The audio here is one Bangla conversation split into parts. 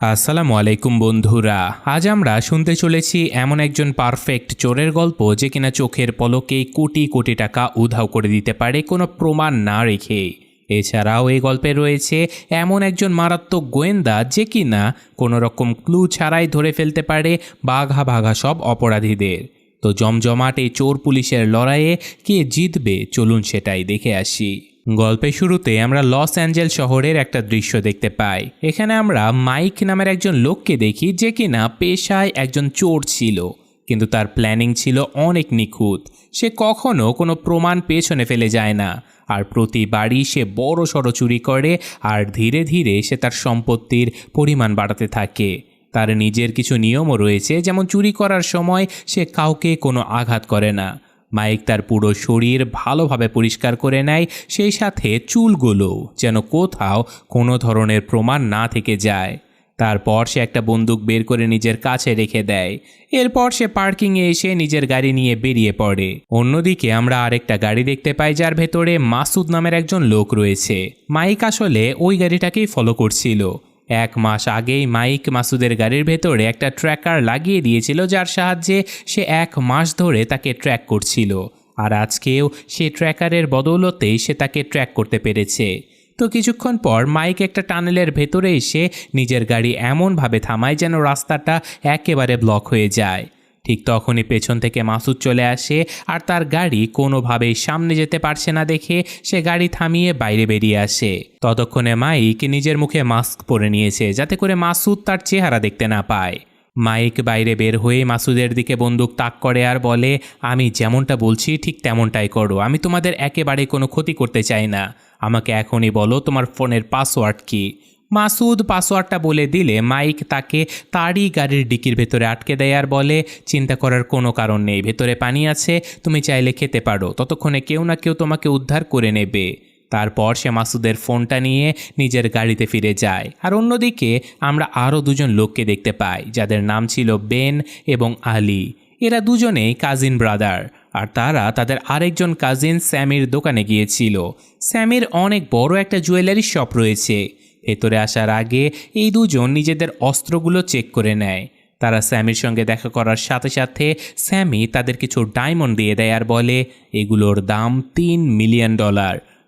আসসালামু আলাইকুম বন্ধুরা। আজ আমরা শুনতে চলেছি এমন একজন পারফেক্ট চোরের গল্প যে কিনা চোখের পলকেই কোটি কোটি টাকা উধাও করে দিতে পারে কোনো প্রমাণ না রেখে। এছাড়াও এই গল্পে রয়েছে এমন একজন মারাত্মক গোয়েন্দা যে কিনা কোনো রকম ক্লু ছাড়াই ধরে ফেলতে পারে বাঘা বাঘা সব অপরাধীদের। তো জমজমাট এই চোর পুলিশের লড়াইয়ে কে জিতবে, চলুন সেটাই দেখে আসি। গল্পের শুরুতে আমরা লস অ্যাঞ্জেল শহরের একটা দৃশ্য দেখতে পাই। এখানে আমরা মাইক নামের একজন লোককে দেখি যে কিনা পেশায় একজন চোর ছিল, কিন্তু তার প্ল্যানিং ছিল অনেক নিখুঁত। সে কখনো কোনো প্রমাণ পেছনে ফেলে যায় না, আর প্রতিবারই সে বড় সড়ো চুরি করে, আর ধীরে ধীরে সে তার সম্পত্তির পরিমাণ বাড়াতে থাকে। তার নিজের কিছু নিয়মও রয়েছে, যেমন চুরি করার সময় সে কাউকে কোনো আঘাত করে না। মাইক তার পুরো শরীর ভালোভাবে পরিষ্কার করে নেয়, সেই সাথে চুলগুলো যেন কোথাও কোনো ধরনের প্রমাণ না থেকে যায়। তারপর সে একটা বন্দুক বের করে নিজের কাছে রেখে দেয়। এরপর সে পার্কিংয়ে এসে নিজের গাড়ি নিয়ে বেরিয়ে পড়ে। অন্যদিকে আমরা আরেকটা গাড়ি দেখতে পাই যার ভেতরে মাসুদ নামের একজন লোক রয়েছে। মাইক আসলে ওই গাড়িটাকেই ফলো করছিল। 1 মাস আগেই মাইক মাসুদের গাড়ির ভেতরে একটা ট্র্যাকার লাগিয়ে দিয়েছিল, যার সাহায্যে সে 1 মাস ধরে তাকে ট্র্যাক করছিল। আর আজকেও সে ট্র্যাকারের বদৌলতেই সে তাকে ট্র্যাক করতে পেরেছে। তো কিছুক্ষণ পর মাইক একটা টানেলের ভেতরে এসে নিজের গাড়ি এমনভাবে থামায় যেন রাস্তাটা একেবারে ব্লক হয়ে যায়। ঠিক তখনই পেছন থেকে মাসুদ চলে আসে, আর তার গাড়ি কোনোভাবেই সামনে যেতে পারছে না দেখে সে গাড়ি থামিয়ে বাইরে বেরিয়ে আসে। ততক্ষণে মাইক নিজের মুখে মাস্ক পরে নিয়েছে যাতে করে মাসুদ তার চেহারা দেখতে না পায়। মাইক বাইরে বের হয়ে মাসুদের দিকে বন্দুক তাক করে আর বলে, আমি যেমনটা বলছি ঠিক তেমনটাই করো। আমি তোমাদের একেবারে কোনো ক্ষতি করতে চাই না। আমাকে এখনই বলো তোমার ফোনের পাসওয়ার্ড কি। মাসুদ পাসওয়ার্ডটা বলে দিলে মাইক তাকে তারই গাড়ির ডিকির ভেতরে আটকে দেয় আর বলে, চিন্তা করার কোনো কারণ নেই, ভেতরে পানি আছে, তুমি চাইলে খেতে পারো, ততক্ষণে কেউ না কেউ তোমাকে উদ্ধার করে নেবে। তারপর সে মাসুদের ফোনটা নিয়ে নিজের গাড়িতে ফিরে যায়। আর অন্যদিকে আমরা আরও 2জন লোককে দেখতে পাই যাদের নাম ছিল বেন এবং আলী। এরা দুজনেই কাজিন ব্রাদার, আর তারা তাদের আরেকজন কাজিন স্যামির দোকানে গিয়েছিল। স্যামির অনেক বড় একটা জুয়েলারি শপ রয়েছে। ভেতরে আসার আগে এই 2জন নিজেদের অস্ত্রগুলো চেক করে নেয়। তারা স্যামির সঙ্গে দেখা করার সাথে সাথে স্যামি তাদের কিছু ডায়মন্ড দিয়ে দেয় আর বলে, এগুলোর দাম $3 মিলিয়ন,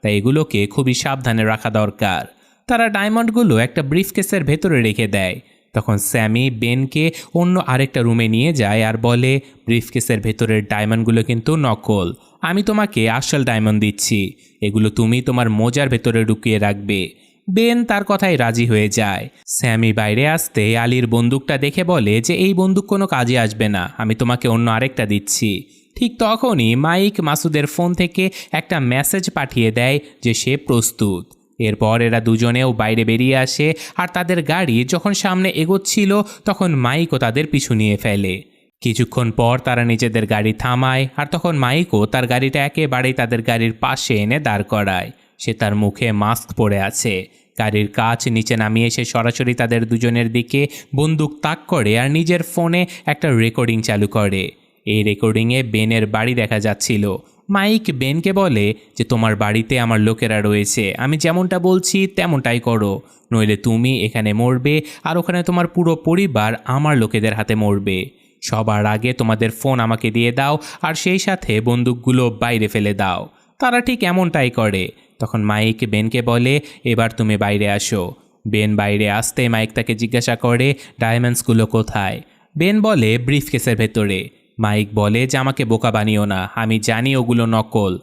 তাই এগুলোকে খুবই সাবধানে রাখা দরকার। তারা ডায়মন্ডগুলো একটা ব্রিফকেসের ভেতরে রেখে দেয়। তখন স্যামি বেনকে অন্য আরেকটা রুমে নিয়ে যায় আর বলে, ব্রিফকেসের ভেতরের ডায়মন্ডগুলো কিন্তু নকল, আমি তোমাকে আসল ডায়মন্ড দিচ্ছি, এগুলো তুমি তোমার মোজার ভেতরে ঢুকিয়ে রাখবে। বেন তার কথায় রাজি হয়ে যায়। স্যামি বাইরে আসতে আলীর বন্দুকটা দেখে বলে যে এই বন্দুক কোনো কাজে আসবে না, আমি তোমাকে অন্য আরেকটা দিচ্ছি। ঠিক তখনই মাইক মাসুদের ফোন থেকে একটা মেসেজ পাঠিয়ে দেয় যে সে প্রস্তুত। এরপর এরা দুজনেও বাইরে বেরিয়ে আসে, আর তাদের গাড়ি যখন সামনে এগোচ্ছিল তখন মাইকও তাদের পিছু নিয়ে ফেলে। কিছুক্ষণ পর তারা নিজেদের গাড়ি থামায়, আর তখন মাইকও তার গাড়িটা একেবারেই তাদের গাড়ির পাশে এনে দাঁড় করায়। সে তার মুখে মাস্ক পরে আছে। গাড়ির কাচ নিচে নামিয়ে সে সরাসরি তাদের দুজনের দিকে বন্দুক তাক করে আর নিজের ফোনে একটা রেকর্ডিং চালু করে। এই রেকর্ডিংয়ে বেনের বাড়ি দেখা যাচ্ছিল। মাইক বেনকে বলে যে তোমার বাড়িতে আমার লোকেরা রয়েছে, আমি যেমনটা বলছি তেমনটাই করো, নইলে তুমি এখানে মরবে আর ওখানে তোমার পুরো পরিবার আমার লোকেদের হাতে মরবে। সবার আগে তোমাদের ফোন আমাকে দিয়ে দাও, আর সেই সাথে বন্দুকগুলো বাইরে ফেলে দাও। তারা ঠিক এমনটাই করে। তখন মাইক বেনকে বলে, এবার তুমি বাইরে আসো। বেন বাইরে আসতে মাইক তাকে জিজ্ঞাসা করে, ডায়মন্ডসগুলো কোথায়? বেন বলে, ব্রিফকেসের ভেতরে। মাইক বলে যে আমাকে বোকা বানিও না, আমি জানি ওগুলো নকল।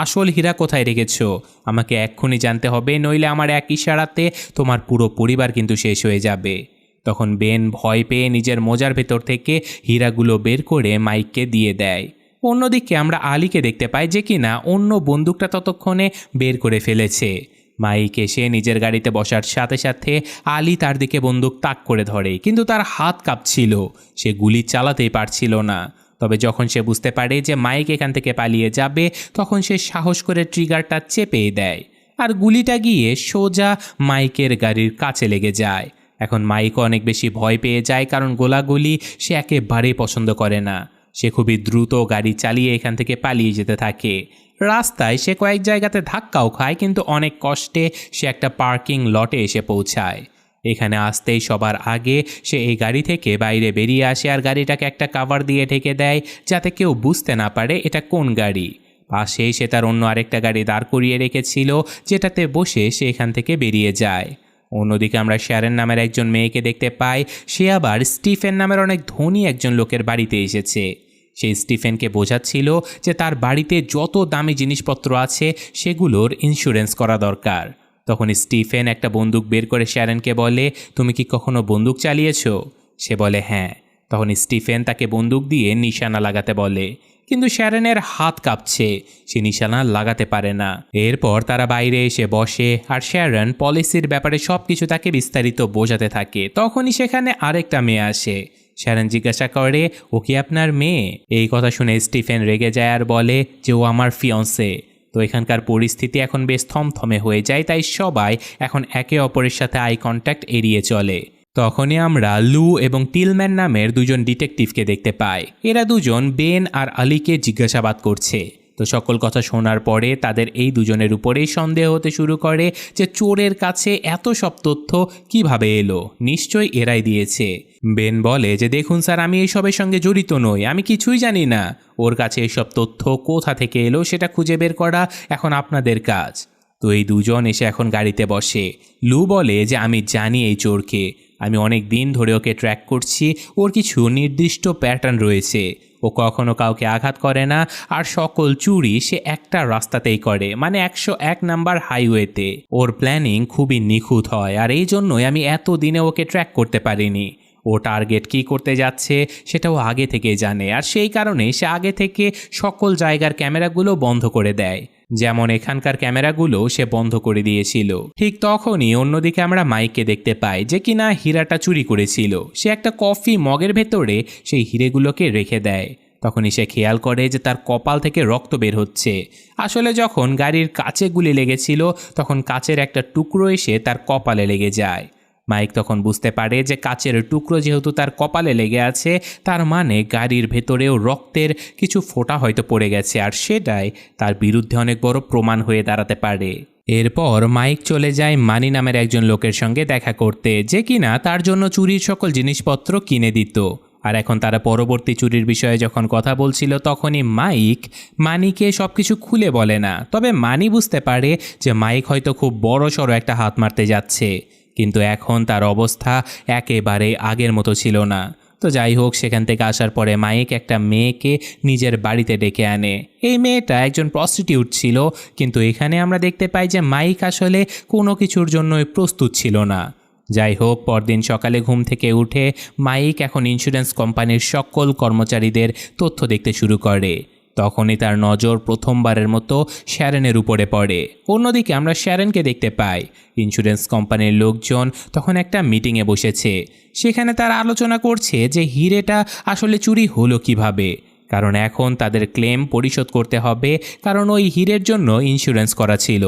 আসল হীরা কোথায় রেখেছো আমাকে এক্ষুনি জানতে হবে, নইলে আমার এক ইশারাতে তোমার পুরো পরিবার কিন্তু শেষ হয়ে যাবে। তখন বেন ভয় পেয়ে নিজের মোজার ভেতর থেকে হীরাগুলো বের করে মাইককে দিয়ে দেয়। অন্যদিকে আমরা আলীকে দেখতে পাই যে কিনা অন্য বন্দুকটা ততক্ষণে বের করে ফেলেছে। মাইক এসে নিজের গাড়িতে বসার সাথে সাথে আলী তার দিকে বন্দুক তাক করে ধরে, কিন্তু তার হাত কাঁপছিল, সে গুলি চালাতেই পারছিল না। তবে যখন সে বুঝতে পারে যে মাইক এখান থেকে পালিয়ে যাবে, তখন সে সাহস করে ট্রিগারটা চেপে দেয়, আর গুলিটা গিয়ে সোজা মাইকের গাড়ির কাছে লেগে যায়। এখন মাইকও অনেক বেশি ভয় পেয়ে যায়, কারণ গোলাগুলি সে একেবারেই পছন্দ করে না। সে খুবই দ্রুত গাড়ি চালিয়ে এখান থেকে পালিয়ে যেতে থাকে। রাস্তায় সে কয়েক জায়গাতে ধাক্কাও খায়, কিন্তু অনেক কষ্টে সে একটা পার্কিং লটে এসে পৌঁছায়। এখানে আসতেই সবার আগে সে এই গাড়ি থেকে বাইরে বেরিয়ে আসে আর গাড়িটাকে একটা কাভার দিয়ে ঢেকে দেয় যাতে কেউ বুঝতে না পারে এটা কোন গাড়ি। পাশেই সে তার অন্য আরেকটা গাড়ি দাঁড় করিয়ে রেখেছিল যেটাতে বসে সে এখান থেকে বেরিয়ে যায়। অন্যদিকে আমরা শ্যারন নামের একজন মেয়েকে দেখতে পাই, সে আবার স্টিফেন নামের অনেক ধনী একজন লোকের বাড়িতে এসেছে। সেই স্টিফেনকে বোঝাচ্ছিল যে তার বাড়িতে যত দামি জিনিসপত্র আছে সেগুলোর ইন্স্যুরেন্স করা দরকার। তখন স্টিফেন একটা বন্দুক বের করে শ্যারনকে বলে, তুমি কি কখনো বন্দুক চালিয়েছো? সে বলে হ্যাঁ। তখন স্টিফেন তাকে বন্দুক দিয়ে নিশানা লাগাতে বলে, কিন্তু শ্যারনের হাত কাঁপছে, সে নিশানা লাগাতে পারে না। এরপর তারা বাইরে এসে বসে আর শ্যারন পলিসির ব্যাপারে সব কিছু তাকে বিস্তারিত বোঝাতে থাকে। তখনই সেখানে আরেকটা মেয়ে আসে। শ্যারন জিজ্ঞাসা করে, ও কি আপনার মেয়ে? এই কথা শুনে স্টিফেন রেগে যায় আর বলে যে ও আমার ফিয়ন্সে। তো এখানকার পরিস্থিতি এখন বেশ থমথমে হয়ে যায়, তাই সবাই এখন একে অপরের সাথে আই কন্ট্যাক্ট এড়িয়ে চলে। তখনই আমরা লু এবং টিলম্যান নামের দুজন ডিটেকটিভকে দেখতে পাই। এরা দুজন বেন আর আলীকে জিজ্ঞাসাবাদ করছে। তো সকল কথা শোনার পরে তাদের এই দুজনের উপরেই সন্দেহ হতে শুরু করে যে চোরের কাছে এত সব তথ্য কিভাবে এলো, নিশ্চয়ই এরাই দিয়েছে। বেন বলে যে দেখুন স্যার, আমি এইসবের সঙ্গে জড়িত নই, আমি কিছুই জানি না। ওর কাছে এইসব তথ্য কোথা থেকে এলো সেটা খুঁজে বের করা এখন আপনাদের কাজ। তো এই দুজন এসে এখন গাড়িতে বসে। লু বলে যে আমি জানি এই চোরকে, আমি অনেক দিন ধরে ওকে ট্র্যাক করছি, ওর কিছু নির্দিষ্ট প্যাটার্ন রয়েছে। ও কখনো কাউকে আঘাত করে না, আর সকল চুরি সে একটা রাস্তাতেই করে, মানে 101 নাম্বার হাইওয়েতে। ওর প্ল্যানিং খুবই নিখুঁত হয়, আর এই জন্যই আমি এত দিনে ওকে ট্র্যাক করতে পারিনি। ও টার্গেট কী করতে যাচ্ছে সেটাও আগে থেকে জানে, আর সেই কারণে সে আগে থেকে সকল জায়গার ক্যামেরাগুলো বন্ধ করে দেয়। যেমন এখানকার ক্যামেরাগুলো সে বন্ধ করে দিয়েছিল। ঠিক তখনই অন্যদিকে আমরা মাইককে দেখতে পাই যে কিনা হীরাটা চুরি করেছিল। সে একটা কফি মগের ভেতরে সেই হিরেগুলোকে রেখে দেয়। তখনই সে খেয়াল করে যে তার কপাল থেকে রক্ত বের হচ্ছে। আসলে যখন গাড়ির কাচে গুলি লেগেছিল তখন কাচের একটা টুকরো এসে তার কপালে লেগে যায়। মাইক তখন বুঝতে পারে যে কাচের টুকরো যেহেতু তার কপালে লেগে আছে, তার মানে গাড়ির ভেতরেও রক্তের কিছু ফোঁটা হয়তো পড়ে গেছে, আর সেটাই তার বিরুদ্ধে অনেক বড় প্রমাণ হয়ে দাঁড়াতে পারে। এরপর মাইক চলে যায় মানি নামের একজন লোকের সঙ্গে দেখা করতে, যে কিনা তার জন্য চুরির সকল জিনিসপত্র কিনে দিত। আর এখন তারা পরবর্তী চুরির বিষয়ে যখন কথা বলছিল তখনই মাইক মানিকে সব কিছু খুলে বলে না। তবে মানি বুঝতে পারে যে মাইক হয়তো খুব বড় সড়ো একটা হাত মারতে যাচ্ছে, কিন্তু এখন তার অবস্থা একেবারে আগের মতো ছিল না। তো যাই হোক, সেখান থেকে আসার পরে মাইক একটা মেয়েকে নিজের বাড়িতে ডেকে আনে। এই মেয়েটা একজন প্রস্টিটিউট ছিল, কিন্তু এখানে আমরা দেখতে পাই যে মাইক আসলে কোনো কিছুর জন্যই প্রস্তুত ছিল না। যাই হোক, পরদিন সকালে ঘুম থেকে উঠে মাইক এখন ইন্স্যুরেন্স কোম্পানির সকল কর্মচারীদের তথ্য দেখতে শুরু করে। তখনই তার নজর প্রথমবারের মতো শ্যারনের উপরে পড়ে। অন্যদিকে আমরা শ্যারনকে দেখতে পাই। ইন্স্যুরেন্স কোম্পানির লোকজন তখন একটা মিটিংয়ে বসেছে। সেখানে তারা আলোচনা করছে যে হিরেটা আসলে চুরি হলো কিভাবে, কারণ এখন তাদের ক্লেম পরিশোধ করতে হবে, কারণ ওই হিরের জন্য ইন্স্যুরেন্স করা ছিল।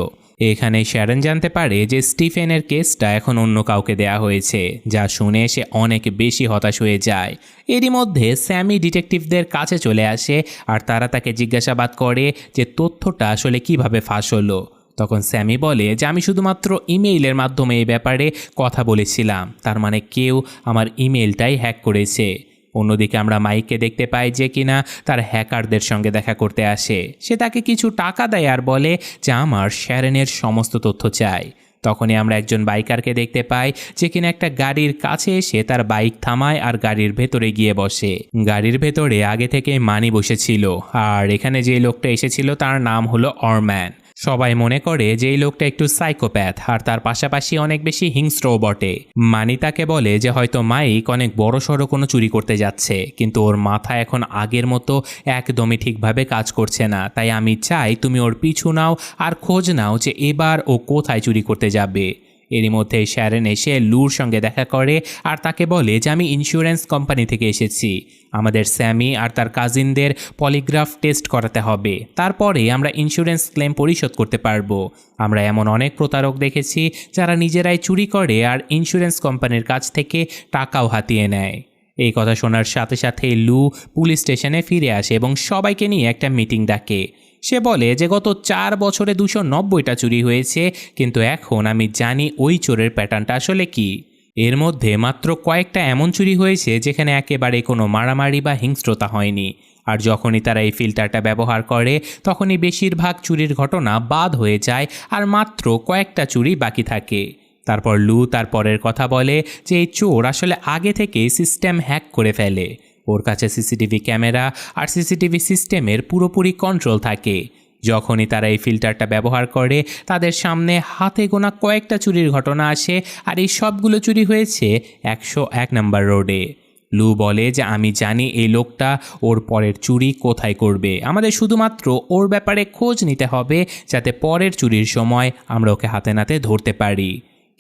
এখানে শ্যারন জানতে পারে যে স্টিফেনের কেসটা এখন অন্য কাউকে দেয়া হয়েছে, যা শুনে সে অনেক বেশি হতাশ হয়ে যায়। এরই মধ্যে স্যামি ডিটেকটিভদের কাছে চলে আসে আর তারা তাকে জিজ্ঞাসাবাদ করে যে তথ্যটা আসলে কিভাবে ফাঁস হলো। তখন স্যামি বলে যে আমি শুধুমাত্র ইমেইলের মাধ্যমে এই ব্যাপারে কথা বলেছিলাম, তার মানে কেউ আমার ইমেইলটাই হ্যাক করেছে। অন্যদিকে আমরা মাইককে দেখতে পাই যে কিনা তার হ্যাকারদের সঙ্গে দেখা করতে আসে। সে তাকে কিছু টাকা দেয় আর বলে যে আমার শ্যারনের সমস্ত তথ্য চাই। তখনই আমরা একজন বাইকারকে দেখতে পাই যে কিনা একটা গাড়ির কাছে এসে তার বাইক থামায় আর গাড়ির ভেতরে গিয়ে বসে। গাড়ির ভেতরে আগে থেকে মানি বসেছিল, আর এখানে যে লোকটা এসেছিল তার নাম হলো অরম্যান। সবাই মনে করে যে এই লোকটা একটু সাইকোপ্যাথ, আর তার পাশাপাশি অনেক বেশি হিংস্রও বটে। মানি তাকে বলে যে হয়তো মাইক অনেক বড় সড়ো কোনো চুরি করতে যাচ্ছে, কিন্তু ওর মাথা এখন আগের মতো একদমই ঠিকভাবে কাজ করছে না। তাই আমি চাই তুমি ওর পিছু নাও আর খোঁজ নাও যে এবার ও কোথায় চুরি করতে যাবে। এরই মধ্যে শ্যারন এসে লুর সঙ্গে দেখা করে আর তাকে বলে যে আমি ইন্স্যুরেন্স কোম্পানি থেকে এসেছি, আমাদের স্যামি আর তার কাজিনদের পলিগ্রাফ টেস্ট করাতে হবে, তারপরে আমরা ইন্স্যুরেন্স ক্লেম পরিশোধ করতে পারবো। আমরা এমন অনেক প্রতারক দেখেছি যারা নিজেরাই চুরি করে আর ইন্স্যুরেন্স কোম্পানির কাছ থেকে টাকাও হাতিয়ে নেয়। এই কথা শোনার সাথে সাথে লু পুলিশ স্টেশনে ফিরে আসে এবং সবাইকে নিয়ে একটা মিটিং ডাকে। সে বলে যে গত 4 বছরে 290টা চুরি হয়েছে, কিন্তু এখন আমি জানি ওই চোরের প্যাটার্নটা আসলে কি। এর মধ্যে মাত্র কয়েকটা এমন চুরি হয়েছে যেখানে একেবারে কোনো মারামারি বা হিংস্রতা হয়নি। আর যখনই তারা এই ফিল্টারটা ব্যবহার করে তখনই বেশিরভাগ চুরির ঘটনা বাদ হয়ে যায় আর মাত্র কয়েকটা চুরি বাকি থাকে। তারপর লু তার পরের কথা বলে যে এই চোর আসলে আগে থেকেই সিস্টেম হ্যাক করে ফেলে। ওর কাছে সিসিটিভি ক্যামেরা আর সিসিটিভি সিস্টেমের পুরোপুরি কন্ট্রোল থাকে। যখনই তারা এই ফিল্টারটা ব্যবহার করে তাদের সামনে হাতে গোনা কয়েকটা চুরির ঘটনা আসে, আর এই সবগুলো চুরি হয়েছে 101 নম্বর রোডে। লু বলে যে আমি জানি এই লোকটা ওর পরের চুরি কোথায় করবে, আমাদের শুধুমাত্র ওর ব্যাপারে খোঁজ নিতে হবে যাতে পরের চুরির সময় আমরা ওকে হাতে নাতে ধরতে পারি।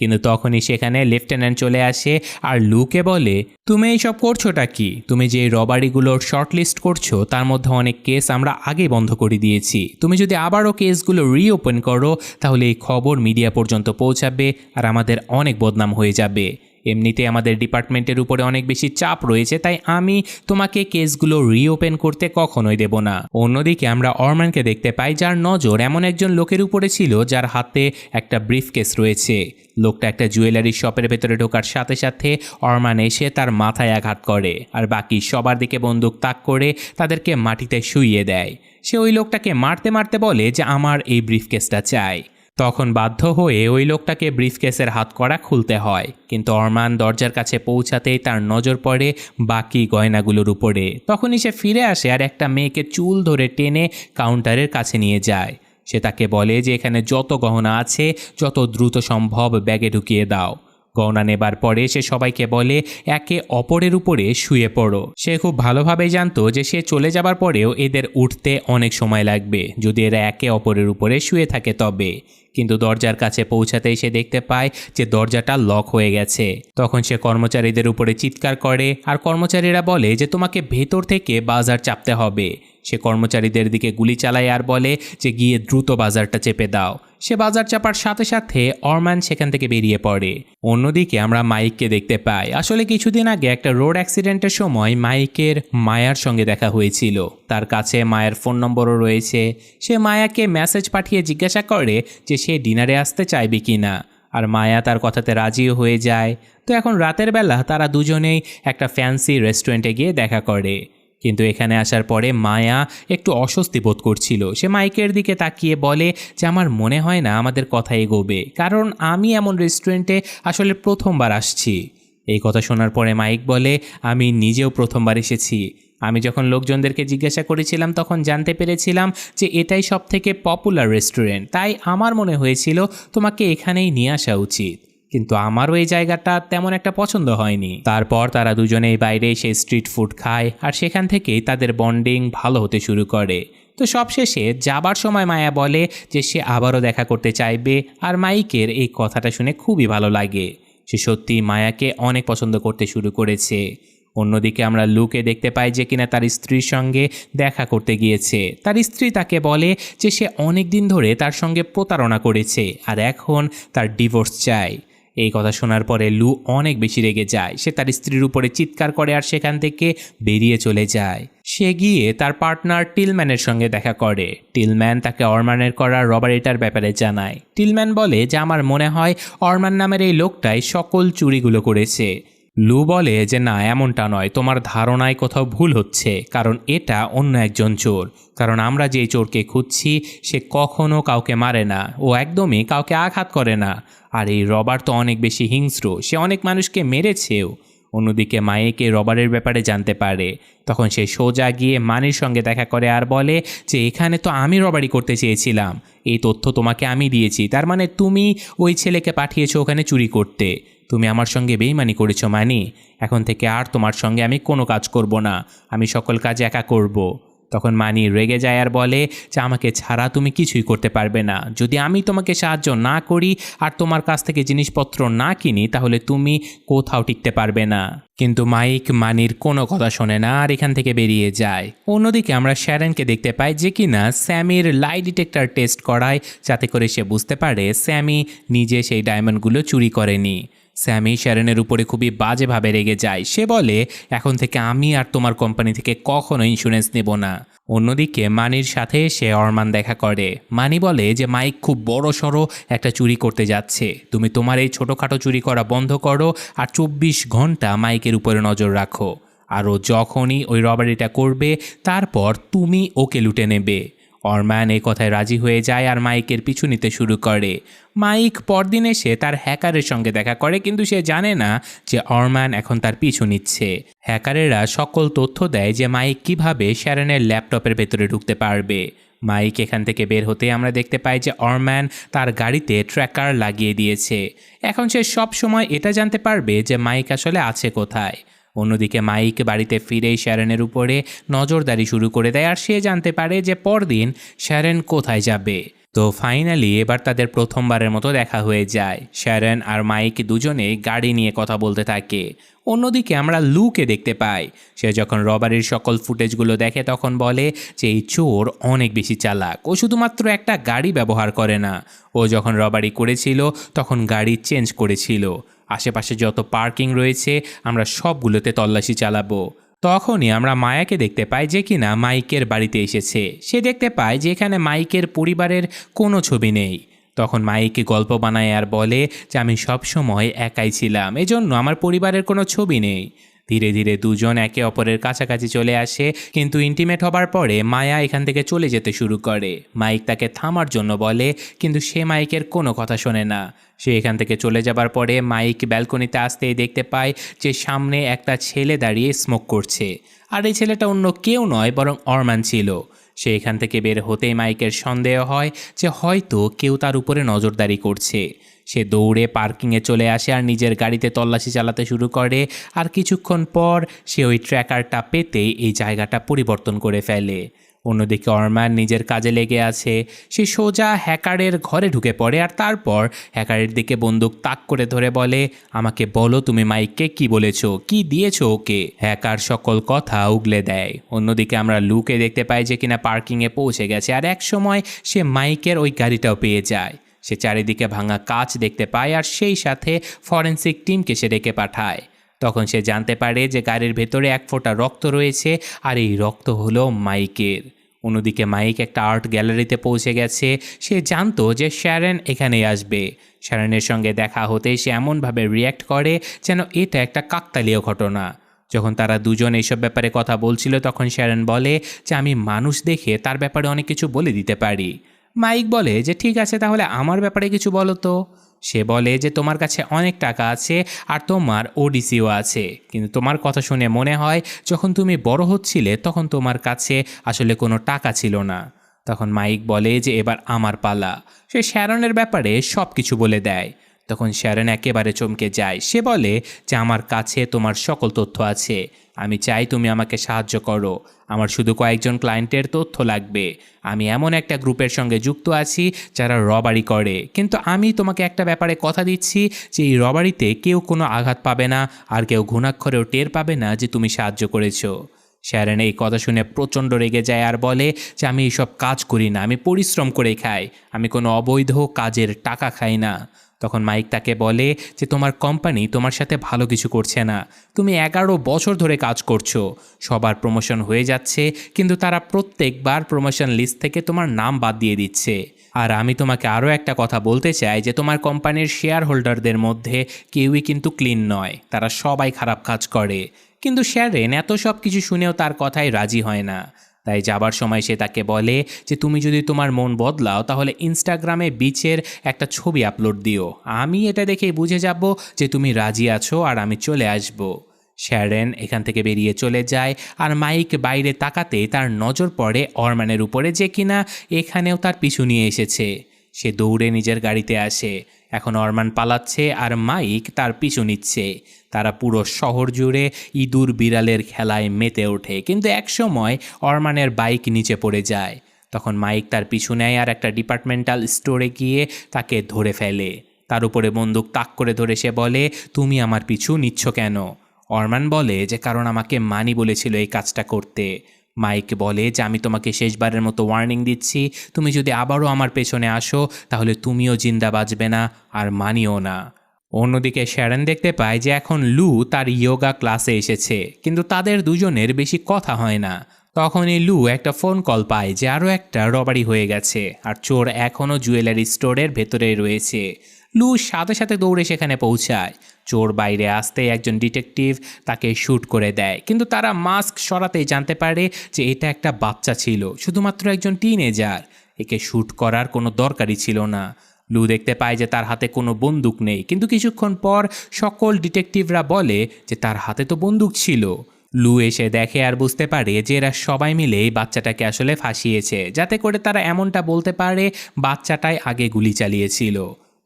কিন্তু তখনই সেখানে লেফটেন্যান্ট চলে আসে আর লুকে বলে, তুমি এইসব করছোটা কি? তুমি যে রবারিগুলোর শর্টলিস্ট করছো তার মধ্যে অনেক কেস আমরা আগে বন্ধ করে দিয়েছি। তুমি যদি আবারও কেসগুলো রিওপেন করো তাহলে এই খবর মিডিয়া পর্যন্ত পৌঁছাবে আর আমাদের অনেক বদনাম হয়ে যাবে। এমনিতে আমাদের ডিপার্টমেন্টের উপরে অনেক বেশি চাপ রয়েছে, তাই আমি তোমাকে কেসগুলো রিওপেন করতে কখনোই দেব না। অন্যদিকে আমরা অরম্যানকে দেখতে পাই যার নজর এমন একজন লোকের উপরে ছিল যার হাতে একটা ব্রিফকেস রয়েছে। লোকটা একটা জুয়েলারি শপের ভেতরে ঢোকার সাথে সাথে অরম্যান এসে তার মাথায় আঘাত করে আর বাকি সবার দিকে বন্দুক তাক করে তাদেরকে মাটিতে শুইয়ে দেয়। সে ওই লোকটাকে মারতে মারতে বলে যে আমার এই ব্রিফকেসটা চাই। তখন বাধ্য হয়ে ওই লোকটাকে ব্রিফকেসের হাতকড়া খুলতে হয়, কিন্তু অরম্যান দরজার কাছে পৌঁছাতেই তার নজর পড়ে বাকি গয়নাগুলোর উপরে। তখনই সে ফিরে আসে আর একটা মেয়েকে চুল ধরে টেনে কাউন্টারের কাছে নিয়ে যায়। সে তাকে বলে যে এখানে যত গহনা আছে যত দ্রুত সম্ভব ব্যাগে ঢুকিয়ে দাও। গহনা নেবার পরে সে সবাইকে বলে একে অপরের উপরে শুয়ে পড়ো। সে খুব ভালোভাবেই জানতো যে সে চলে যাবার পরেও এদের উঠতে অনেক সময় লাগবে যদি এরা একে অপরের উপরে শুয়ে থাকে তবে। কিন্তু দরজার কাছে পৌঁছাতেই সে দেখতে পায় যে দরজাটা লক হয়ে গেছে। তখন সে কর্মচারীদের উপরে চিৎকার করে আর কর্মচারীরা বলে যে তোমাকে ভেতর থেকে বাজার চাপতে হবে। সে কর্মচারীদের দিকে গুলি চালায় আর বলে যে গিয়ে দ্রুত বাজারটা চেপে দাও। সে বাজার চাপার সাথে সাথে অরম্যান সেখান থেকে বেরিয়ে পড়ে। অন্যদিকে আমরা মাইককে দেখতে পাই। আসলে কিছুদিন আগে একটা রোড অ্যাক্সিডেন্টের সময় মাইকের মায়ার সঙ্গে দেখা হয়েছিল। তার কাছে মায়ের ফোন নম্বরও রয়েছে। সে মায়াকে মেসেজ পাঠিয়ে জিজ্ঞাসা করে যে সে ডিনারে আসতে চাইবে কি না, আর মায়া তার কথাতে রাজিও হয়ে যায়। তো এখন রাতের বেলা তারা দুজনেই একটা ফ্যান্সি রেস্টুরেন্টে গিয়ে দেখা করে। কিন্তু এখানে আসার পরে মায়া একটু অস্বস্তি বোধ করছিল। সে মাইকের দিকে তাকিয়ে বলে যে আমার মনে হয় না আমাদের কথা এগোবে, কারণ আমি এমন রেস্টুরেন্টে আসলে প্রথমবার আসছি। এই কথা শোনার পরে মাইক বলে আমি নিজেও প্রথমবার এসেছি। আমি যখন লোকজনদেরকে জিজ্ঞাসা করেছিলাম তখন জানতে পেরেছিলাম যে এটাই সবথেকে পপুলার রেস্টুরেন্ট, তাই আমার মনে হয়েছিল তোমাকে এখানেই নিয়ে আসা উচিত। কিন্তু আমারও এই জায়গাটা তেমন একটা পছন্দ হয়নি। তারপর তারা দুজনেই বাইরে এসে স্ট্রিট ফুড খায় আর সেখান থেকেই তাদের বন্ডিং ভালো হতে শুরু করে। তো সবশেষে যাবার সময় মায়া বলে যে সে আবারও দেখা করতে চাইবে, আর মাইকের এই কথাটা শুনে খুবই ভালো লাগে। সে সত্যি মায়াকে অনেক পছন্দ করতে শুরু করেছে। অন্যদিকে আমরা লুকে দেখতে পাই যে কিনা তার স্ত্রীর সঙ্গে দেখা করতে গিয়েছে। তার স্ত্রী তাকে বলে যে সে অনেক দিন ধরে তার সঙ্গে প্রতারণা করেছে আর এখন তার ডিভোর্স চায়। এই কথা শোনার পরে লু অনেক বেশি রেগে যায়। সে তার স্ত্রীর উপরে চিৎকার করে আর সেখান থেকে বেরিয়ে চলে যায়। সে গিয়ে তার পার্টনার টিলম্যানের সঙ্গে দেখা করে। টিলম্যান তাকে অরম্যানের করা রবারিটার ব্যাপারে জানায়। টিলম্যান বলে যে আমার মনে হয় অরম্যান নামের এই লোকটাই সকল চুরিগুলো করেছে। লু বলে যে না, এমনটা নয়, তোমার ধারণায় কোথাও ভুল হচ্ছে, কারণ এটা অন্য একজন চোর। কারণ আমরা যে চোরকে খুঁজছি সে কখনো কাউকে মারে না, ও একদমই কাউকে আঘাত করে না। আর এই রবার তো অনেক বেশি হিংস্র, সে অনেক মানুষকে মেরেছেও। অন্যদিকে মাইকে রবারের ব্যাপারে জানতে পারে। তখন সে সোজা গিয়ে মানির সঙ্গে দেখা করে আর বলে যে এখানে তো আমি রবারি করতে চেয়েছিলাম, এই তথ্য তোমাকে আমি দিয়েছি, তার মানে তুমি ওই ছেলেকে পাঠিয়েছো ওখানে চুরি করতে। তুমি আমার সঙ্গে বেইমানি করেছো মানি। এখন থেকে আর তোমার সঙ্গে আমি কোনো কাজ করব না, আমি সকল কাজ একা করব। তখন মানি রেগে যায় আর বলে যে আমাকে ছাড়া তুমি কিছুই করতে পারবে না। যদি আমি তোমাকে সাহায্য না করি আর তোমার কাছ থেকে জিনিসপত্র না কিনি তাহলে তুমি কোথাও টিকতে পারবে না। কিন্তু মাইক মানির কোনো কথা শোনে না আর এখান থেকে বেরিয়ে যায়। অন্যদিকে আমরা শ্যারনকে দেখতে পাই যে কিনা স্যামির লাই ডিটেক্টর টেস্ট করায়, যাতে করে সে বুঝতে পারে স্যামি নিজে সেই ডায়মন্ডগুলো চুরি করেনি। স্যামি শ্যারনের উপরে খুবই বাজেভাবে রেগে যায়। সে বলে এখন থেকে আমি আর তোমার কোম্পানি থেকে কখনো ইন্স্যুরেন্স নেব না। অন্যদিকে মানির সাথে সে অরমান দেখা করে। মানি বলে যে মাইক খুব বড় সড়ো একটা চুরি করতে যাচ্ছে, তুমি তোমার এই ছোটোখাটো চুরি করা বন্ধ করো আর 24 ঘন্টা মাইকের উপরে নজর রাখো, আর ও যখনই ওই রবারিটা করবে তারপর তুমি ওকে লুটে নেবে। অরম্যান এই কথায় রাজি হয়ে যায় আর মাইকের পিছু নিতে শুরু করে। মাইক পরদিন এসে তার হ্যাকারের সঙ্গে দেখা করে, কিন্তু সে জানে না যে অরম্যান এখন তার পিছু নিচ্ছে। হ্যাকারেরা সকল তথ্য দেয় যে মাইক কিভাবে শ্যারনের ল্যাপটপের ভেতরে ঢুকতে পারবে। মাইক এখান থেকে বের হতে আমরা দেখতে পাই যে অরম্যান তার গাড়িতে ট্র্যাকার লাগিয়ে দিয়েছে। এখন সে সব সময় এটা জানতে পারবে যে মাইক আসলে আছে কোথায়। অন্যদিকে মাইক বাড়িতে ফিরেই শ্যারনের উপরে নজরদারি শুরু করে দেয় আর সে জানতে পারে যে পরদিন শ্যারন কোথায় যাবে। তো ফাইনালি এবার তাদের প্রথমবারের মতো দেখা হয়ে যায়। শ্যারন আর মাইক দুজনেই গাড়ি নিয়ে কথা বলতে থাকে। অন্যদিকে আমরা লুকে দেখতে পাই, সে যখন রবারির সকল ফুটেজগুলো দেখে তখন বলে যে এই চোর অনেক বেশি চালাক, ও শুধুমাত্র একটা গাড়ি ব্যবহার করে না, ও যখন রবারি করেছিল তখন গাড়ি চেঞ্জ করেছিল। আশেপাশে যত পার্কিং রয়েছে আমরা সবগুলোতে তল্লাশি চালাবো। তখনই আমরা মায়াকে দেখতে পাই যে কিনা মাইকের বাড়িতে এসেছে। সে দেখতে পায় যে এখানে মাইকের পরিবারের কোনো ছবি নেই। তখন মাইক গল্প বানায় আর বলে যে আমি সবসময় একাই ছিলাম, এজন্য আমার পরিবারের কোনো ছবি নেই। ধীরে ধীরে দুজন একে অপরের কাছাকাছি চলে আসে, কিন্তু ইন্টিমেট হবার পরে মায়া এখান থেকে চলে যেতে শুরু করে। মাইক তাকে থামার জন্য বলে, কিন্তু সে মাইকের কোনো কথা শোনে না। সে এখান থেকে চলে যাবার পরে মাইক ব্যালকনিতে আসতেই দেখতে পায় যে সামনে একটা ছেলে দাঁড়িয়ে স্মোক করছে, আর এই ছেলেটা অন্য কেউ নয় বরং অরম্যান ছিল। সে এখান থেকে বের হতেই মাইকের সন্দেহ হয় যে হয়তো কেউ তার উপরে নজরদারি করছে। সে দৌড়ে পার্কিংয়ে চলে আসে আর নিজের গাড়িতে তল্লাশি চালাতে শুরু করে। আর কিছুক্ষণ পর সে ওই ট্র্যাকারটা পেতেই এই জায়গাটা পরিবর্তন করে ফেলে। অন্যদিকে অরম্যান নিজের কাজে লেগে আছে। সে সোজা হ্যাকারের ঘরে ঢুকে পড়ে আর তারপর হ্যাকারের দিকে বন্দুক তাক করে ধরে বলে, আমাকে বলো তুমি মাইককে কি বলেছো, কি দিয়েছো ওকে। হ্যাকার সকল কথা উগলে দেয়। অন্যদিকে আমরা লুকে দেখতে পাই যে কিনা পার্কিংয়ে পৌঁছে গেছে আর এক সময় সে মাইকের ওই গাড়িটাও পেয়ে যায়। সে চারিদিকে ভাঙা কাচ দেখতে পায় আর সেই সাথে ফরেন্সিক টিমকে সে ডেকে পাঠায়। তখন সে জানতে পারে যে গাড়ির ভেতরে এক ফোঁটা রক্ত রয়েছে আর এই রক্ত হলো মাইকের। অন্যদিকে মাইক একটা আর্ট গ্যালারিতে পৌঁছে গেছে। সে জানতো যে শ্যারন এখানেই আসবে। শ্যারনের সঙ্গে দেখা হতেই সে এমনভাবে রিয়্যাক্ট করে যেন এটা একটা কাকতালীয় ঘটনা। যখন তারা দুজন এইসব ব্যাপারে কথা বলছিল তখন শ্যারন বলে যে আমি মানুষ দেখে তার ব্যাপারে অনেক কিছু বলে দিতে পারি। মাইক বলে যে ঠিক আছে, তাহলে আমার ব্যাপারে কিছু বলো তো। সে বলে যে তোমার কাছে অনেক টাকা আছে আর তোমার ওডিসিও আছে, কিন্তু তোমার কথা শুনে মনে হয় যখন তুমি বড় হচ্ছিলে তখন তোমার কাছে আসলে কোনো টাকা ছিল না। তখন মাইক বলে যে এবার আমার পালা। সে শ্যারনের ব্যাপারে সব কিছু বলে দেয়। তখন শ্যারন একেবারে চমকে যায়। সে বলে যে আমার কাছে তোমার সকল তথ্য আছে, আমি চাই তুমি আমাকে সাহায্য করো। আমার শুধু কয়েকজন ক্লায়েন্টের তথ্য লাগবে। আমি এমন একটা গ্রুপের সঙ্গে যুক্ত আছি যারা রবারি করে, কিন্তু আমি তোমাকে একটা ব্যাপারে কথা দিচ্ছি যে এই রবারিতে কেউ কোনো আঘাত পাবে না আর কেউ ঘুণাক্ষরেও টের পাবে না যে তুমি সাহায্য করেছো। শ্যারন এই কথা শুনে প্রচণ্ড রেগে যায় আর বলে যে আমি এইসব কাজ করি না, আমি পরিশ্রম করে খাই, আমি কোনো অবৈধ কাজের টাকা খাই না। তখন মাইক তাকে বলে যে তোমার কোম্পানি তোমার সাথে ভালো কিছু করছে না। তুমি 11 বছর ধরে কাজ করছো, সবার প্রমোশন হয়ে যাচ্ছে, কিন্তু তারা প্রত্যেকবার প্রমোশন লিস্ট থেকে তোমার নাম বাদ দিয়ে দিচ্ছে। আর আমি তোমাকে আরও একটা কথা বলতে চাই যে তোমার কোম্পানির শেয়ার হোল্ডারদের মধ্যে কেউই কিন্তু ক্লিন নয়, তারা সবাই খারাপ কাজ করে। কিন্তু শ্যারন এত সব কিছু শুনেও তার কথায় রাজি হয় না। তাই যাবার সময় সে তাকে বলে যে তুমি যদি তোমার মন বদলাও তাহলে ইনস্টাগ্রামে বিচের একটা ছবি আপলোড দিও, আমি এটা দেখেই বুঝে যাব যে তুমি রাজি আছো আর আমি চলে আসব। শ্যারন এখান থেকে বেরিয়ে চলে যায় আর মাইক বাইরে তাকাতে তার নজর পড়ে অরম্যানের উপরে, যে কিনা এখানেও তার পিছু নিয়ে এসেছে। সে দৌড়ে নিজের গাড়িতে আসে। এখন অরম্যান পালাচ্ছে আর মাইক তার পিছু নিচ্ছে। তারা পুরো শহর জুড়ে ইঁদুর বিড়ালের খেলায় মেতে ওঠে, কিন্তু একসময় অরম্যানের বাইক নিচে পড়ে যায়। তখন মাইক তার পিছু নেয় আর একটা ডিপার্টমেন্টাল স্টোরে গিয়ে তাকে ধরে ফেলে। তার উপরে বন্দুক তাক করে ধরে সে বলে তুমি আমার পিছু নিচ্ছ কেন? অরম্যান বলে যে কারণ আমাকে মানি বলেছিল এই কাজটা করতে। মাইক বলে যে আমি তোমাকে শেষবারের মতো ওয়ার্নিং দিচ্ছি, তুমি যদি আবারও আমার পেছনে আসো তাহলে তুমিও জিন্দা বাঁচবে না আর মানিও না। অন্যদিকে শ্যারন দেখতে পায় যে এখন লু তার ইয়োগা ক্লাসে এসেছে, কিন্তু তাদের দুজনের বেশি কথা হয় না। তখনই লু একটা ফোন কল পায় যে আরও একটা রবারি হয়ে গেছে আর চোর এখনও জুয়েলারি স্টোরের ভেতরেই রয়েছে। লু সাথে সাথে দৌড়ে সেখানে পৌঁছায়। চোর বাইরে আসতেই একজন ডিটেকটিভ তাকে শ্যুট করে দেয়, কিন্তু তারা মাস্ক সরাতেই জানতে পারে যে এটা একটা বাচ্চা ছিল, শুধুমাত্র একজন টিনেজার। একে শ্যুট করার কোনো দরকারই ছিল না। লু দেখতে পায় যে তার হাতে কোনো বন্দুক নেই, কিন্তু কিছুক্ষণ পর সকল ডিটেকটিভরা বলে যে তার হাতে তো বন্দুক ছিল। লু এসে দেখে আর বুঝতে পারে যে এরা সবাই মিলে এই বাচ্চাটাকে আসলে ফাঁসিয়েছে, যাতে করে তারা এমনটা বলতে পারে বাচ্চাটাই আগে গুলি চালিয়েছিল।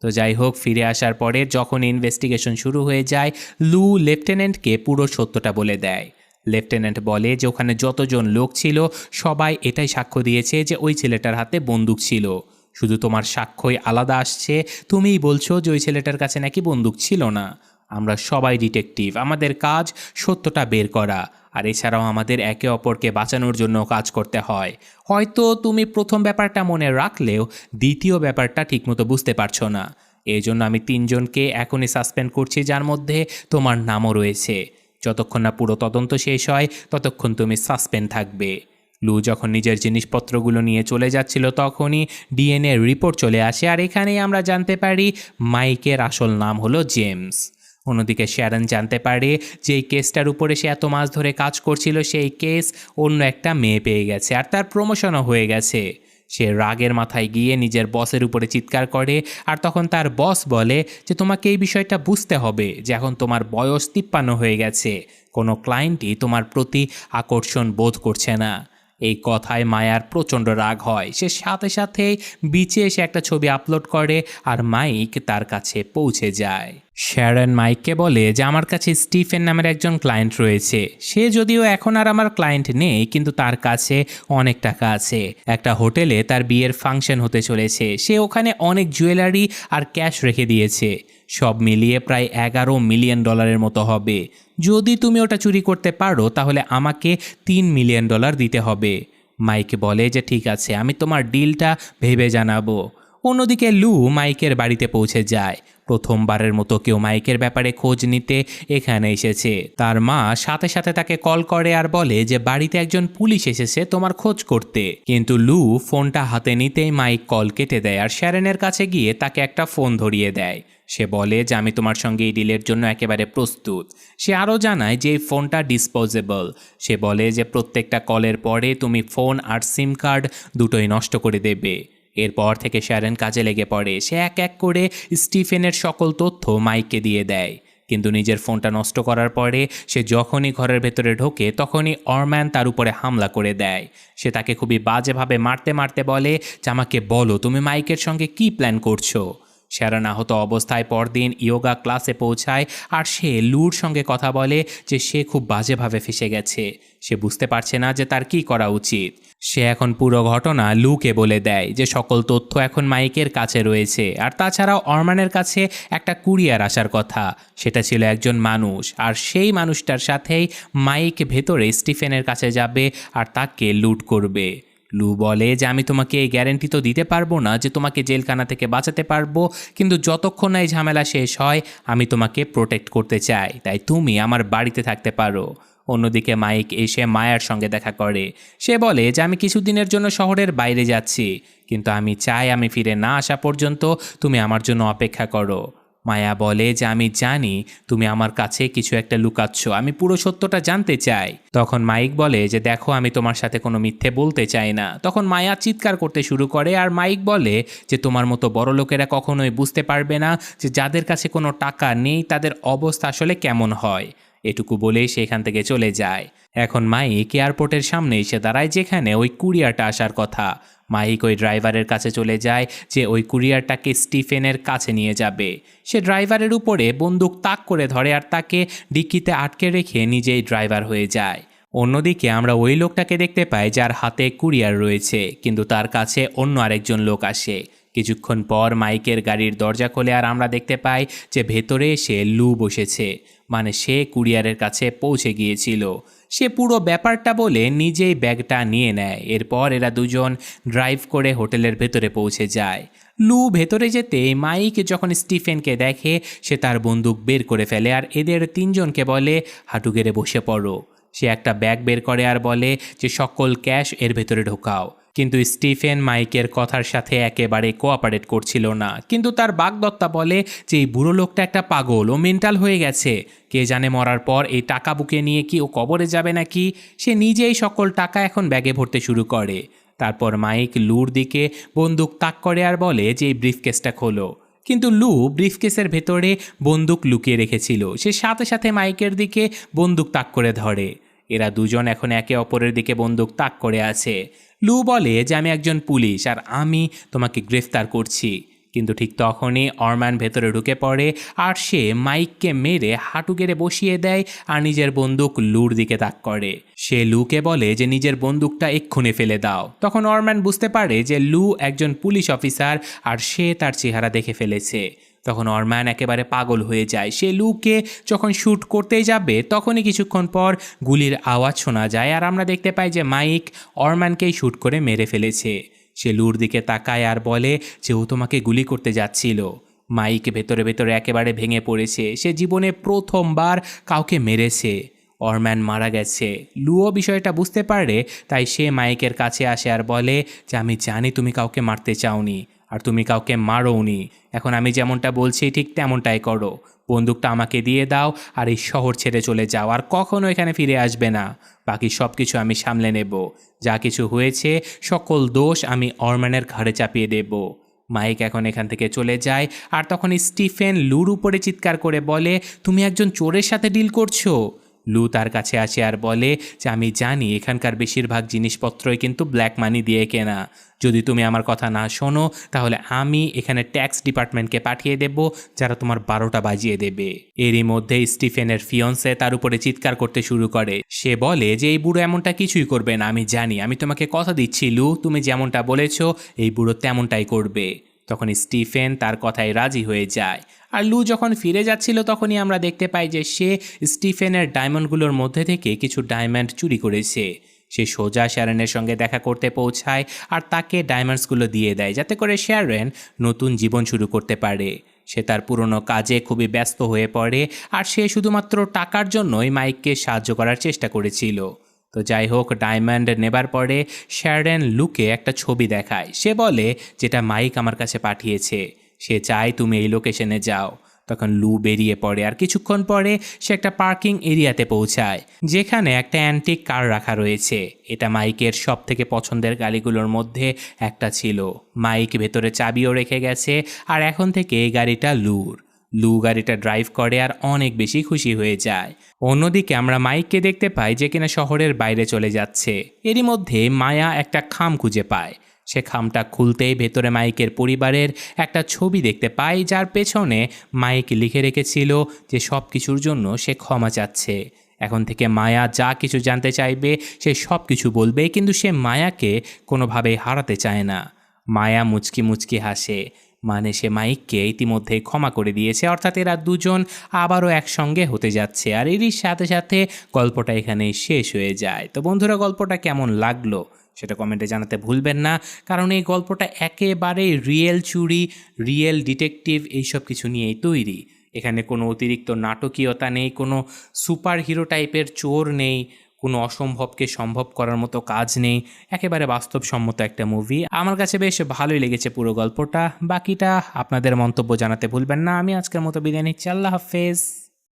তো যাই হোক, ফিরে আসার পরে যখন ইনভেস্টিগেশন শুরু হয়ে যায়, লু লেফটেন্যান্টকে পুরো সত্যটা বলে দেয়। লেফটেন্যান্ট বলে যে ওখানে যতজন লোক ছিল সবাই এটাই সাক্ষ্য দিয়েছে যে ওই ছেলেটার হাতে বন্দুক ছিল, শুধু তোমার সাক্ষ্যই আলাদা আসছে। তুমিই বলছো যে ওই ছেলেটার কাছে নাকি বন্দুক ছিল না। আমরা সবাই ডিটেকটিভ, আমাদের কাজ সত্যটা বের করা, আর এছাড়াও আমাদের একে অপরকে বাঁচানোর জন্য কাজ করতে হয়। হয়তো তুমি প্রথম ব্যাপারটা মনে রাখলেও দ্বিতীয় ব্যাপারটা ঠিকমতো বুঝতে পারছো না। এই জন্য আমি 3 জনকে এখনই সাসপেন্ড করছি, যার মধ্যে তোমার নামও রয়েছে। যতক্ষণ না পুরো তদন্ত শেষ হয় ততক্ষণ তুমি সাসপেন্ড থাকবে। লু যখন নিজের জিনিসপত্রগুলো নিয়ে চলে যাচ্ছিল তখনই ডিএনএ রিপোর্ট চলে আসে, আর এখানেই আমরা জানতে পারি মাইকের আসল নাম হলো জেমস। অন্যদিকে শ্যারন জানতে পারে যে এই কেসটার উপরে সে এত মাস ধরে কাজ করছিল সেই কেস অন্য একটা মেয়ে পেয়ে গেছে আর তার প্রমোশনও হয়ে গেছে। সে রাগের মাথায় গিয়ে নিজের বসের উপরে চিৎকার করে, আর তখন তার বস বলে যে তোমাকে এই বিষয়টা বুঝতে হবে যে এখন তোমার বয়স 53 হয়ে গেছে, কোনো ক্লায়েন্টই তোমার প্রতি আকর্ষণ বোধ করছে না। এই কথায় মায়ার প্রচণ্ড রাগ হয়। সে সাথে সাথেই বিচে এসে একটা ছবি আপলোড করে আর মাইক তার কাছে পৌঁছে যায়। শ্যারন মাইককে বলে যে আমার কাছে স্টিফেন নামের একজন ক্লায়েন্ট রয়েছে। সে যদিও এখন আর আমার ক্লায়েন্ট নেই, কিন্তু তার কাছে অনেক টাকা আছে। একটা হোটেলে তার বিয়ের ফাংশন হতে চলেছে, সে ওখানে অনেক জুয়েলারি আর ক্যাশ রেখে দিয়েছে। সব মিলিয়ে প্রায় $11 মিলিয়ন মতো হবে। যদি তুমি ওটা চুরি করতে পারো তাহলে আমাকে $3 মিলিয়ন দিতে হবে। মাইক বলে যে ঠিক আছে, আমি তোমার ডিলটা ভেবে জানাবো। অন্যদিকে লু মাইকের বাড়িতে পৌঁছে যায়। প্রথমবারের মতো কেউ মাইকের ব্যাপারে খোঁজ নিতে এখানে এসেছে। তার মা সাথে সাথে তাকে কল করে আর বলে যে বাড়িতে একজন পুলিশ এসেছে তোমার খোঁজ করতে। কিন্তু লু ফোনটা হাতে নিতেই মাইক কল কেটে দেয় আর শ্যারনের কাছে গিয়ে তাকে একটা ফোন ধরিয়ে দেয়। সে বলে যে আমি তোমার সঙ্গে এই ডিলের জন্য একেবারে প্রস্তুত। সে আরও জানায় যে এই ফোনটা ডিসপোজেবল। সে বলে যে প্রত্যেকটা কলের পরে তুমি ফোন আর সিম কার্ড দুটোই নষ্ট করে দেবে। এরপর থেকে শ্যারন কাজে লেগে পড়ে। সে এক এক করে স্টিফেনের সকল তথ্য মাইককে দিয়ে দেয়, কিন্তু নিজের ফোনটা নষ্ট করার পরে সে যখনই ঘরের ভেতরে ঢোকে তখনই অরম্যান তার উপরে হামলা করে দেয়। সে তাকে খুবই বাজেভাবে মারতে মারতে বলে যে আমাকে বলো তুমি মাইকের সঙ্গে কি প্ল্যান করছো। শ্যারন আহত অবস্থায় পরদিন ইয়োগা ক্লাসে পৌঁছায় আর সে লুর সঙ্গে কথা বলে যে সে খুব বাজেভাবে ফেসে গেছে। সে বুঝতে পারছে না যে তার কি করা উচিত। সে এখন পুরো ঘটনা লুকে বলে দেয় যে সকল তথ্য এখন মাইকের কাছে রয়েছে, আর তাছাড়াও অরম্যানের কাছে একটা কুরিয়ার আসার কথা। সেটা ছিল একজন মানুষ, আর সেই মানুষটার সাথেই মাইক ভেতরে স্টিফেনের কাছে যাবে আর তাকে লুট করবে। লু বলে যে আমি তোমাকে এই গ্যারেন্টি তো দিতে পারবো না যে তোমাকে জেলখানা থেকে বাঁচাতে পারবো, কিন্তু যতক্ষণ না এই ঝামেলা শেষ হয় আমি তোমাকে প্রোটেক্ট করতে চাই, তাই তুমি আমার বাড়িতে থাকতে পারো। অন্যদিকে মাইক এসে মায়ার সঙ্গে দেখা করে। সে বলে যে আমি কিছুদিনের জন্য শহরের বাইরে যাচ্ছি, কিন্তু আমি চাই আমি ফিরে না আসা পর্যন্ত তুমি আমার জন্য অপেক্ষা করো। মায়া বলে যে আমি জানি তুমি আমার কাছে কিছু একটা লুকাচ্ছ, আমি পুরো সত্যটা জানতে চাই। তখন মাইক বলে যে দেখো আমি তোমার সাথে কোনো মিথ্যে বলতে চাই না। তখন মায়া চিৎকার করতে শুরু করে আর মাইক বলে যে তোমার মতো বড় লোকেরা কখনোই বুঝতে পারবে না যে যাদের কাছে কোনো টাকা নেই তাদের অবস্থা আসলে কেমন হয়। এটুকু বলেই সে এখান থেকে চলে যায়। এখন মাইক এয়ারপোর্টের সামনে এসে দাঁড়ায় যেখানে ওই কুরিয়ারটা আসার কথা। মাইক ওই ড্রাইভারের কাছে চলে যায় যে ওই কুরিয়ারটাকে স্টিফেনের কাছে নিয়ে যাবে। সে ড্রাইভারের উপরে বন্দুক তাক করে ধরে আর তাকে ডিক্কিতে আটকে রেখে নিজেই ড্রাইভার হয়ে যায়। অন্যদিকে আমরা ওই লোকটাকে দেখতে পাই যার হাতে কুরিয়ার রয়েছে, কিন্তু তার কাছে অন্য আরেকজন লোক আসে। কিছুক্ষণ পর মাইকের গাড়ির দরজা খোলে আর আমরা দেখতে পাই যে ভেতরে সে লু বসেছে, মানে সে কুরিয়ারের কাছে পৌঁছে গিয়েছিল। সে পুরো ব্যাপারটা বলে নিজেই ব্যাগটা নিয়ে নেয়। এরপর এরা দুজন ড্রাইভ করে হোটেলের ভেতরে পৌঁছে যায়। লু ভেতরে যেতে মাইক যখন স্টিফেনকে দেখে সে তার বন্দুক বের করে ফেলে আর এদের 3 জনকে বলে হাঁটু গেড়ে বসে পড়ো। সে একটা ব্যাগ বের করে আর বলে যে সকল ক্যাশ এর ভেতরে ঢোকাও। কিন্তু স্টিফেন মাইকের কথার সাথে একেবারে কোঅপারেট করছিল না। কিন্তু তার বাগদত্তা বলে যে এই বুড়ো লোকটা একটা পাগল, ও মেন্টাল হয়ে গেছে। কে জানে মরার পর এই টাকা বুকে নিয়ে কি ও কবরে যাবে নাকি। সে নিজেই সকল টাকা এখন ব্যাগে ভরতে শুরু করে। তারপর মাইক লুর দিকে বন্দুক তাক করে আর বলে যে এই ব্রিফকেসটা খোলো। কিন্তু লু ব্রিফকেসের ভেতরে বন্দুক লুকিয়ে রেখেছিল। সে সাথে সাথে মাইকের দিকে বন্দুক তাক করে ধরে। এরা দুজন এখন একে অপরের দিকে বন্দুক তাক করে আছে। লু বলে যে আমি একজন পুলিশ আর আমি তোমাকে গ্রেফতার করছি। কিন্তু ঠিক তখনই অরম্যান ভেতরে ঢুকে পড়ে আর সে মাইককে মেরে হাঁটু গেড়ে বসিয়ে দেয় আর নিজের বন্দুক লুর দিকে তাক করে। সে লুকে বলে যে নিজের বন্দুকটা এক্ষুনি ফেলে দাও। তখন অরম্যান বুঝতে পারে যে লু একজন পুলিশ অফিসার আর সে তার চেহারা দেখে ফেলেছে। তখন অরম্যান একেবারে পাগল হয়ে যায়। সে লুকে যখন শ্যুট করতেই যাবে তখনই কিছুক্ষণ পর গুলির আওয়াজ শোনা যায় আর আমরা দেখতে পাই যে মাইক অরম্যানকেই শ্যুট করে মেরে ফেলেছে। সে লুর দিকে তাকায় আর বলে যে ও তোমাকে গুলি করতে যাচ্ছিল। মাইক ভেতরে ভেতরে একেবারে ভেঙে পড়েছে। সে জীবনে প্রথমবার কাউকে মেরেছে। অরম্যান মারা গেছে। লুও বিষয়টা বুঝতে পারে, তাই সে মাইকের কাছে আসে আর বলে যে আমি জানি তুমি কাউকে মারতে চাওনি আর তুমি কাউকে মারোওনি। এখন আমি যেমনটা বলছি ঠিক তেমনটাই করো। বন্দুকটা আমাকে দিয়ে দাও আর এই শহর ছেড়ে চলে যাও আর কখনো এখানে ফিরে আসবে না। বাকি সব কিছু আমি সামলে নেব। যা কিছু হয়েছে সকল দোষ আমি অরম্যানের ঘাড়ে চাপিয়ে দেব। মাইক এখন এখান থেকে চলে যায় আর তখন স্টিফেন লুর উপরে চিৎকার করে বলে তুমি একজন চোরের সাথে ডিল করছো। লু তার কাছে আসে আর বলে যে আমি জানি এখানকার বেশিরভাগ জিনিসপত্রই কিন্তু ব্ল্যাক মানি দিয়ে কেনা। যদি তুমি আমার কথা না শোনো তাহলে আমি এখানে ট্যাক্স ডিপার্টমেন্টকে পাঠিয়ে দেব, যারা তোমার 12টা বাজিয়ে দেবে। এরই মধ্যে স্টিফেনের ফিয়ন্সে তার উপরে চিৎকার করতে শুরু করে। সে বলে যে এই বুড়ো এমনটা কিছুই করবে না, আমি জানি, আমি তোমাকে কথা দিচ্ছি লু, তুমি যেমনটা বলেছ এই বুড়ো তেমনটাই করবে। তখন স্টিফেন তার কথায় রাজি হয়ে যায়। আর লু যখন ফিরে যাচ্ছিল তখনই আমরা দেখতে পাই যে সে স্টিফেনের ডায়মন্ডগুলোর মধ্যে থেকে কিছু ডায়মন্ড চুরি করেছে। সে সোজা শ্যারনের সঙ্গে দেখা করতে পৌঁছায় আর তাকে ডায়মন্ডসগুলো দিয়ে দেয় যাতে করে শ্যারন নতুন জীবন শুরু করতে পারে। সে তার পুরনো কাজে খুবই ব্যস্ত হয়ে পড়ে আর সে শুধুমাত্র টাকার জন্যই মাইককে সাহায্য করার চেষ্টা করেছিল। তো যাই হোক, ডায়মন্ড নেবার পরে শ্যারন লুকে একটা ছবি দেখায়। সে বলে যেটা মাইক আমার কাছে পাঠিয়েছে, সে চায় তুমি এই লোকেশনে যাও। তখন লু বেরিয়ে পড়ে আর কিছুক্ষণ পরে সে একটা পার্কিং এরিয়াতে পৌঁছায় যেখানে একটা অ্যান্টিক কার রাখা রয়েছে। এটা মাইকের সব থেকে পছন্দের গাড়িগুলোর মধ্যে একটা ছিল। মাইক ভেতরে চাবিও রেখে গেছে আর এখন থেকে এই গাড়িটা লুর। লু গাড়িটা ড্রাইভ করে আর অনেক বেশি খুশি হয়ে যায়। অন্যদিকে আমরা মাইককে দেখতে পাই যে কিনা শহরের বাইরে চলে যাচ্ছে। এরই মধ্যে মায়া একটা খাম খুঁজে পায়। সে খামটা খুলতেই ভেতরে মাইকের পরিবারের একটা ছবি দেখতে পায়, যার পেছনে মাইক লিখে রেখেছিল যে সব কিছুর জন্য সে ক্ষমা চাচ্ছে। এখন থেকে মায়া যা কিছু জানতে চাইবে সে সব কিছু বলবে, কিন্তু সে মায়াকে কোনোভাবেই হারাতে চায় না। মায়া মুচকি মুচকি হাসে, মানে সে মাইককে ইতিমধ্যে ক্ষমা করে দিয়েছে, অর্থাৎ এরা দুজন আবারও একসঙ্গে হতে যাচ্ছে। আর এরই সাথে সাথে গল্পটা এখানেই শেষ হয়ে যায়। তো বন্ধুরা, গল্পটা কেমন লাগলো সেটা কমেন্টে জানাতে ভুলবেন না, কারণ এই গল্পটা একেবারেই রিয়েল চুরি, রিয়েল ডিটেকটিভ এইসব কিছু নিয়েই তৈরি। এখানে কোনো অতিরিক্ত নাটকীয়তা নেই, কোনো সুপার হিরো টাইপের চোর নেই, কোনো অসম্ভবকে সম্ভব করার মতো কাজ নেই। একেবারে বাস্তবসম্মত একটা মুভি। আমার কাছে বেশ ভালোই লেগেছে পুরো গল্পটা। বাকিটা আপনাদের মন্তব্য জানাতে ভুলবেন না। আমি আজকের মতো বিদায় নিচ্ছি। আল্লাহ হাফেজ।